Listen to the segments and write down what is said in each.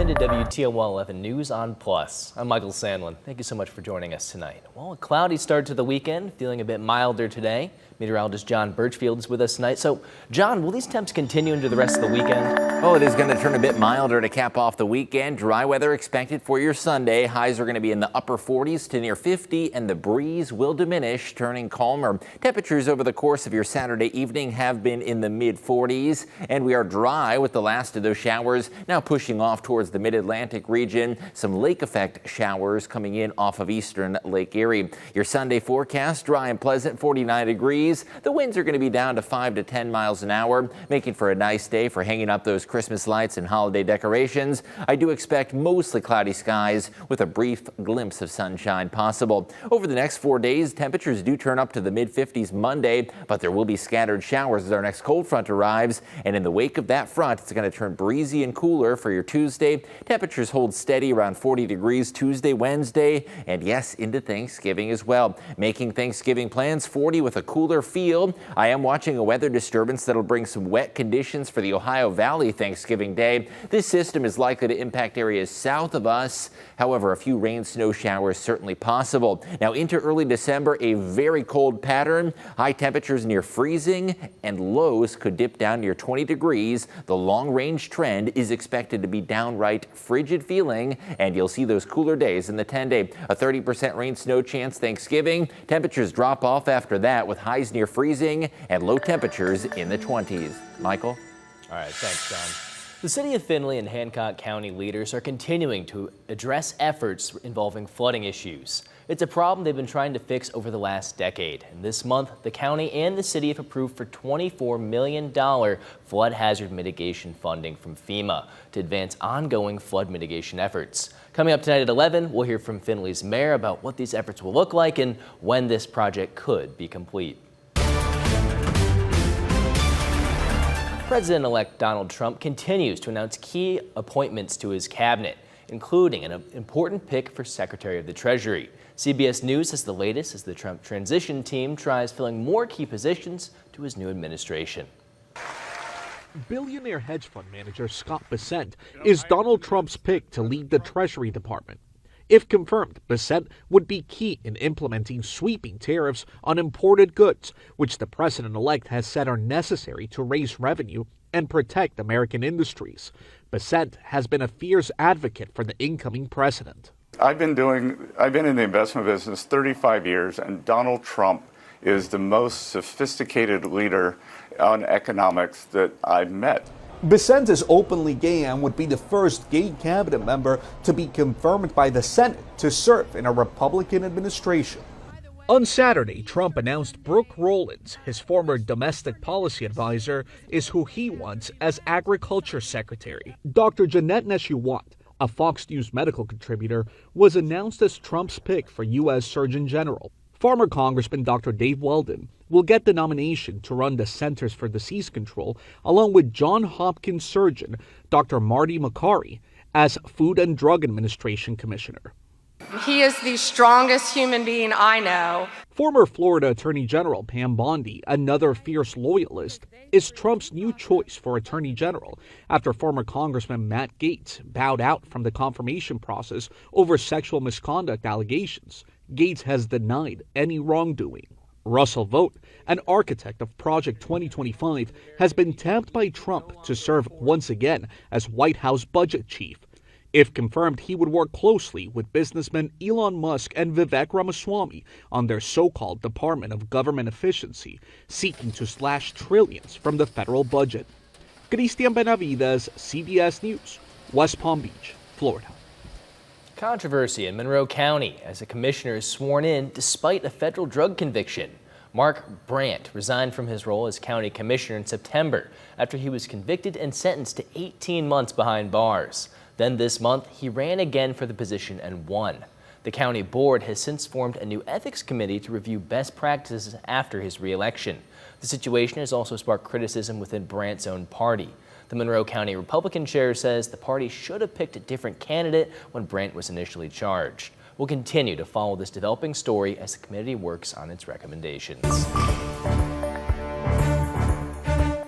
into WTOL 11 News on Plus. I'm Michael Sandlin. Thank you so much for joining us tonight. Well, a cloudy start to the weekend, feeling a bit milder today. Meteorologist John Birchfield is with us tonight. So, John, will these temps continue into the rest of the weekend? Oh, it is going to turn a bit milder to cap off the weekend. Dry weather expected for your Sunday. Highs are going to be in the upper 40s to near 50, and the breeze will diminish, turning calmer. Temperatures over the course of your Saturday evening have been in the mid-40s, and we are dry with the last of those showers now pushing off towards the mid-Atlantic region. Some lake effect showers coming in off of eastern Lake Erie. Your Sunday forecast, dry and pleasant, 49 degrees. The winds are going to be down to 5 to 10 miles an hour, making for a nice day for hanging up those Christmas lights and holiday decorations. I do expect mostly cloudy skies with a brief glimpse of sunshine possible. Over the next 4 days, temperatures do turn up to the mid-50s Monday, but there will be scattered showers as our next cold front arrives. And in the wake of that front, it's going to turn breezy and cooler for your Tuesday. Temperatures hold steady around 40 degrees Tuesday, Wednesday, and yes, into Thanksgiving as well. Making Thanksgiving plans, 40 with a cooler feel. I am watching a weather disturbance that'll bring some wet conditions for the Ohio Valley Thanksgiving Day. This system is likely to impact areas south of us. However, a few rain snow showers certainly possible. Now into early December, a very cold pattern. High temperatures near freezing and lows could dip down near 20 degrees. The long range trend is expected to be downright frigid feeling, and you'll see those cooler days in the 10-day. A 30% rain snow chance Thanksgiving. Temperatures drop off after that with highs near freezing and low temperatures in the 20s. Michael? All right, thanks, John. The city of Findlay and Hancock County leaders are continuing to address efforts involving flooding issues. It's a problem they've been trying to fix over the last decade. And this month, the county and the city have approved for $24 million flood hazard mitigation funding from FEMA to advance ongoing flood mitigation efforts. Coming up tonight at 11, we'll hear from Findlay's mayor about what these efforts will look like and when this project could be complete. President-elect Donald Trump continues to announce key appointments to his cabinet, including an important pick for Secretary of the Treasury. CBS News has the latest as the Trump transition team tries filling more key positions to his new administration. Billionaire hedge fund manager Scott Bessent is Donald Trump's pick to lead the Treasury Department. If confirmed, Bessent would be key in implementing sweeping tariffs on imported goods, which the president-elect has said are necessary to raise revenue and protect American industries. Bessent has been a fierce advocate for the incoming president. I've been in the investment business 35 years, and Donald Trump is the most sophisticated leader on economics that I've met. Bessent is openly gay and would be the first gay cabinet member to be confirmed by the Senate to serve in a Republican administration. On Saturday, Trump announced Brooke Rollins, his former domestic policy advisor, is who he wants as Agriculture Secretary. Dr. Jeanette Neshiwat, a Fox News medical contributor, was announced as Trump's pick for U.S. Surgeon General. Former Congressman Dr. Dave Weldon will get the nomination to run the Centers for Disease Control, along with John Hopkins surgeon Dr. Marty Makary as Food and Drug Administration Commissioner. He is the strongest human being I know. Former Florida Attorney General Pam Bondi, another fierce loyalist, is Trump's new choice for Attorney General after former Congressman Matt Gaetz bowed out from the confirmation process over sexual misconduct allegations. Gaetz has denied any wrongdoing. Russell Vought, an architect of Project 2025, has been tapped by Trump to serve once again as White House budget chief. If confirmed, he would work closely with businessmen Elon Musk and Vivek Ramaswamy on their so-called Department of Government Efficiency, seeking to slash trillions from the federal budget. Cristian Benavides, CBS News, West Palm Beach, Florida. Controversy in Monroe County as a commissioner is sworn in despite a federal drug conviction. Mark Brandt resigned from his role as county commissioner in September after he was convicted and sentenced to 18 months behind bars. Then this month, he ran again for the position and won. The county board has since formed a new ethics committee to review best practices after his re-election. The situation has also sparked criticism within Brandt's own party. The Monroe County Republican chair says the party should have picked a different candidate when Brandt was initially charged. We'll continue to follow this developing story as the committee works on its recommendations.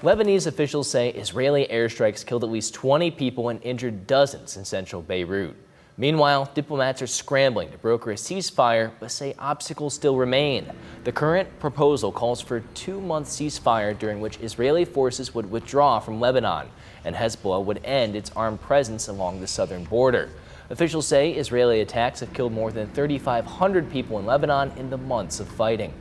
Lebanese officials say Israeli airstrikes killed at least 20 people and injured dozens in central Beirut. Meanwhile, diplomats are scrambling to broker a ceasefire, but say obstacles still remain. The current proposal calls for a 2-month ceasefire during which Israeli forces would withdraw from Lebanon, and Hezbollah would end its armed presence along the southern border. Officials say Israeli attacks have killed more than 3,500 people in Lebanon in the months of fighting.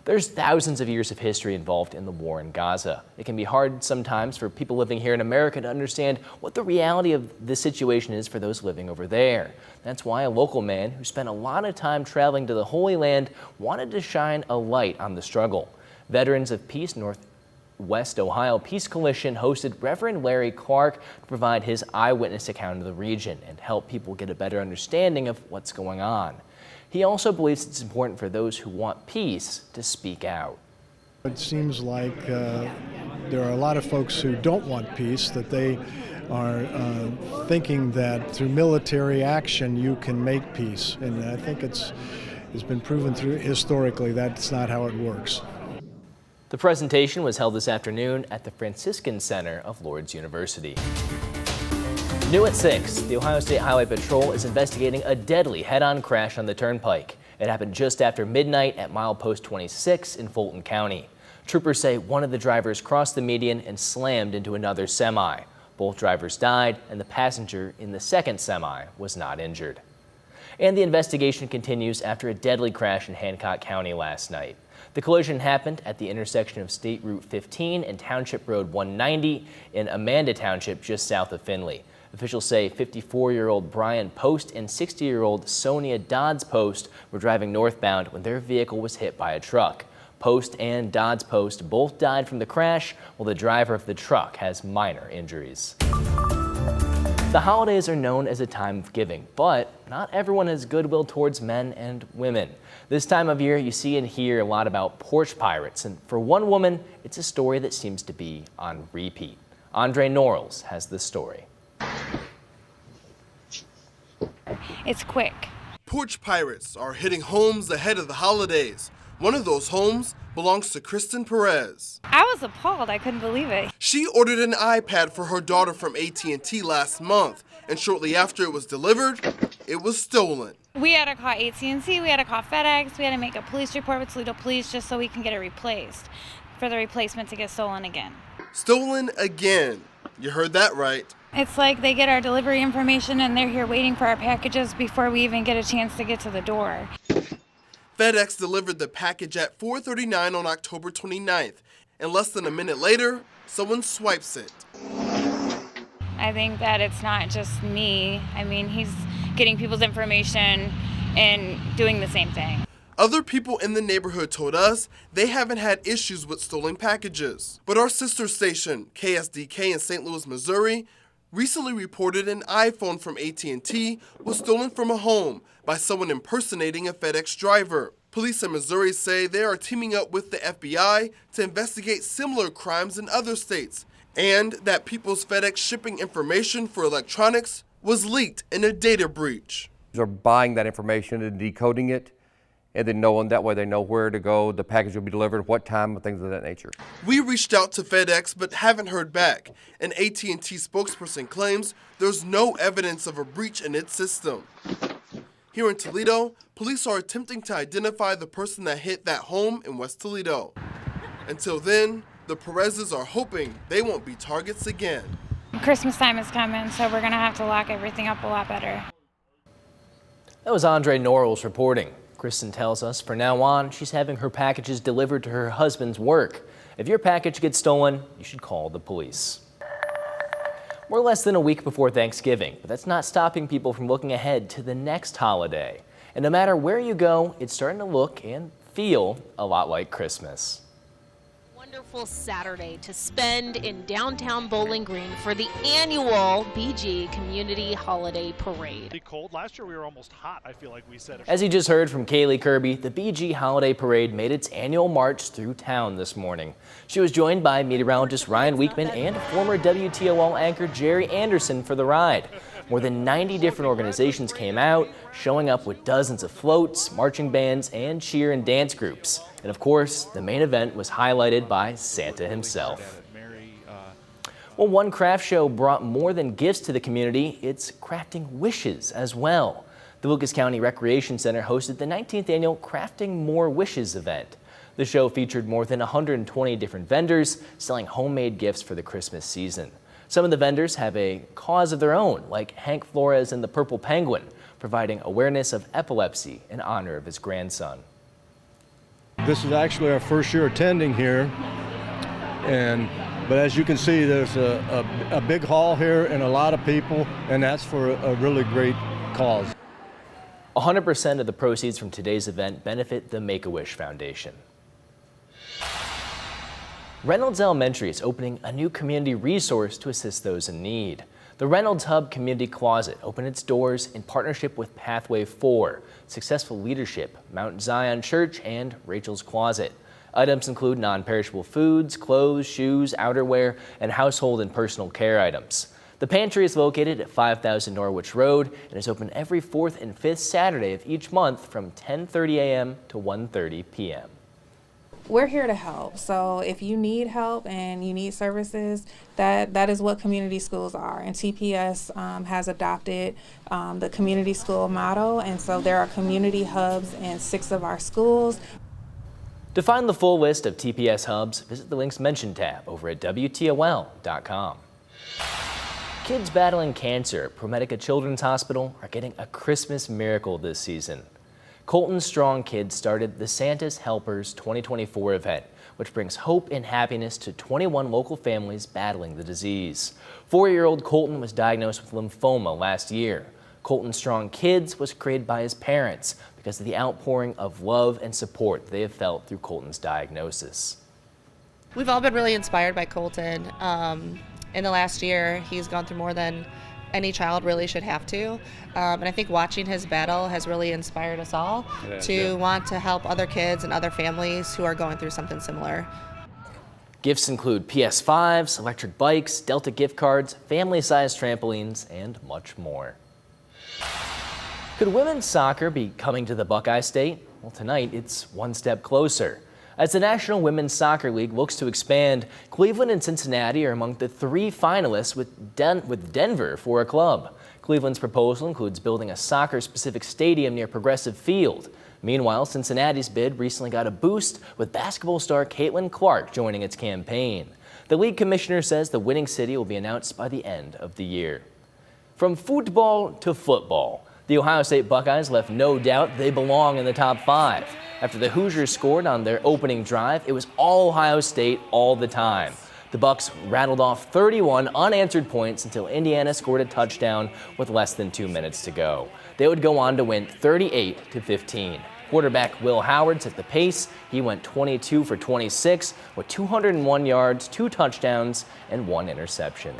There's thousands of years of history involved in the war in Gaza. It can be hard sometimes for people living here in America to understand what the reality of the situation is for those living over there. That's why a local man who spent a lot of time traveling to the Holy Land wanted to shine a light on the struggle. Veterans of Peace Northwest Ohio Peace Coalition hosted Reverend Larry Clark to provide his eyewitness account of the region and help people get a better understanding of what's going on. He also believes it's important for those who want peace to speak out. It seems like there are a lot of folks who don't want peace, that they are thinking that through military action you can make peace. And I think it's been proven historically that's not how it works. The presentation was held this afternoon at the Franciscan Center of Lourdes University. New at 6, the Ohio State Highway Patrol is investigating a deadly head-on crash on the turnpike. It happened just after midnight at milepost 26 in Fulton County. Troopers say one of the drivers crossed the median and slammed into another semi. Both drivers died, and the passenger in the second semi was not injured. And the investigation continues after a deadly crash in Hancock County last night. The collision happened at the intersection of State Route 15 and Township Road 190 in Amanda Township, just south of Findlay. Officials say 54-year-old Brian Post and 60-year-old Sonia Dodds Post were driving northbound when their vehicle was hit by a truck. Post and Dodds Post both died from the crash, while the driver of the truck has minor injuries. The holidays are known as a time of giving, but not everyone has goodwill towards men and women. This time of year, you see and hear a lot about porch pirates, and for one woman, it's a story that seems to be on repeat. Andre Norrells has this story. It's quick. Porch pirates are hitting homes ahead of the holidays. One of those homes belongs to Kristen Perez. I was appalled. I couldn't believe it. She ordered an iPad for her daughter from AT&T last month, and shortly after it was delivered, it was stolen. We had to call AT&T, we had to call FedEx, we had to make a police report with Toledo Police just so we can get it replaced, for the replacement to get stolen again. Stolen again. You heard that right. It's like they get our delivery information and they're here waiting for our packages before we even get a chance to get to the door. FedEx delivered the package at 4:39 on October 29th, and less than a minute later, someone swipes it. I think that it's not just me. I mean, he's getting people's information and doing the same thing. Other people in the neighborhood told us they haven't had issues with stolen packages. But our sister station, KSDK in St. Louis, Missouri, recently reported an iPhone from AT&T was stolen from a home by someone impersonating a FedEx driver. Police in Missouri say they are teaming up with the FBI to investigate similar crimes in other states, and that people's FedEx shipping information for electronics was leaked in a data breach. They're buying that information and decoding it, and then knowing that way they know where to go, the package will be delivered, what time, and things of that nature. We reached out to FedEx but haven't heard back. An AT&T spokesperson claims there's no evidence of a breach in its system. Here in Toledo, police are attempting to identify the person that hit that home in West Toledo. Until then, the Perezes are hoping they won't be targets again. Christmas time is coming, so we're going to have to lock everything up a lot better. That was Andre Norrells reporting. Kristen tells us from now on, she's having her packages delivered to her husband's work. If your package gets stolen, you should call the police. We're less than a week before Thanksgiving, but that's not stopping people from looking ahead to the next holiday. And no matter where you go, it's starting to look and feel a lot like Christmas. Wonderful Saturday to spend in downtown Bowling Green for the annual BG Community Holiday Parade. Cold. Last year we were almost hot, I feel like we said. As you just heard from Kaylee Kirby, the BG Holiday Parade made its annual march through town this morning. She was joined by meteorologist Ryan Weekman and former WTOL anchor Jerry Anderson for the ride. More than 90 different organizations came out, showing up with dozens of floats, marching bands, and cheer and dance groups. And of course, the main event was highlighted by Santa himself. Well, one craft show brought more than gifts to the community. It's crafting wishes as well. The Lucas County Recreation Center hosted the 19th annual Crafting More Wishes event. The show featured more than 120 different vendors selling homemade gifts for the Christmas season. Some of the vendors have a cause of their own, like Hank Flores and the Purple Penguin, providing awareness of epilepsy in honor of his grandson. This is actually our first year attending here, but as you can see, there's a big hall here and a lot of people, and that's for a really great cause. 100% of the proceeds from today's event benefit the Make-A-Wish Foundation. Reynolds Elementary is opening a new community resource to assist those in need. The Reynolds Hub Community Closet opened its doors in partnership with Pathway 4, Successful Leadership, Mount Zion Church, and Rachel's Closet. Items include non-perishable foods, clothes, shoes, outerwear, and household and personal care items. The pantry is located at 5000 Norwich Road and is open every 4th and 5th Saturday of each month from 10:30 a.m. to 1:30 p.m. We're here to help. So if you need help and you need services, that is what community schools are. And TPS has adopted the community school motto, and so there are community hubs in 6 of our schools. To find the full list of TPS hubs, visit the links mentioned tab over at WTOL.com. Kids battling cancer at ProMedica Children's Hospital are getting a Christmas miracle this season. Colton Strong Kids started the Santa's Helpers 2024 event, which brings hope and happiness to 21 local families battling the disease. 4-year-old Colton was diagnosed with lymphoma last year. Colton Strong Kids was created by his parents because of the outpouring of love and support they have felt through Colton's diagnosis. We've all been really inspired by Colton. In the last year, he's gone through more than any child really should have to. And I think watching his battle has really inspired us all to want to help other kids and other families who are going through something similar. Gifts include PS5s, electric bikes, Delta gift cards, family-sized trampolines, and much more. Could women's soccer be coming to the Buckeye State? Well, tonight it's one step closer. As the National Women's Soccer League looks to expand, Cleveland and Cincinnati are among the 3 finalists with Denver for a club. Cleveland's proposal includes building a soccer-specific stadium near Progressive Field. Meanwhile, Cincinnati's bid recently got a boost with basketball star Caitlin Clark joining its campaign. The league commissioner says the winning city will be announced by the end of the year. From football to football, the Ohio State Buckeyes left no doubt they belong in the top 5. After the Hoosiers scored on their opening drive, it was all Ohio State all the time. The Bucs rattled off 31 unanswered points until Indiana scored a touchdown with less than 2 minutes to go. They would go on to win 38-15. Quarterback Will Howard set the pace. He went 22 for 26 with 201 yards, 2 touchdowns, and 1 interception.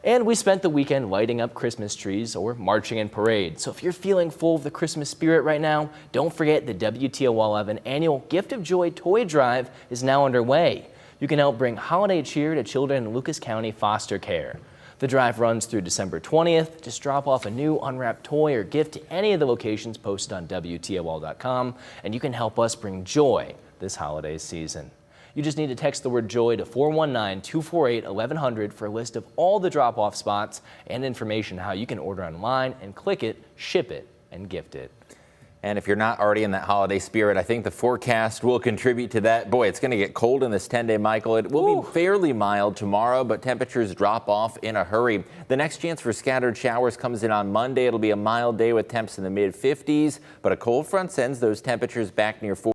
And we spent the weekend lighting up Christmas trees or marching in parades. So if you're feeling full of the Christmas spirit right now, don't forget the WTOL 11 annual Gift of Joy toy drive is now underway. You can help bring holiday cheer to children in Lucas County foster care. The drive runs through December 20th. Just drop off a new unwrapped toy or gift to any of the locations posted on WTOL.com, and you can help us bring joy this holiday season. You just need to text the word JOY to 419-248-1100 for a list of all the drop-off spots and information how you can order online and click it, ship it, and gift it. And if you're not already in that holiday spirit, I think the forecast will contribute to that. Boy, it's going to get cold in this 10-day, Michael. It will be fairly mild tomorrow, but temperatures drop off in a hurry. The next chance for scattered showers comes in on Monday. It'll be a mild day with temps in the mid-50s, but a cold front sends those temperatures back near 40.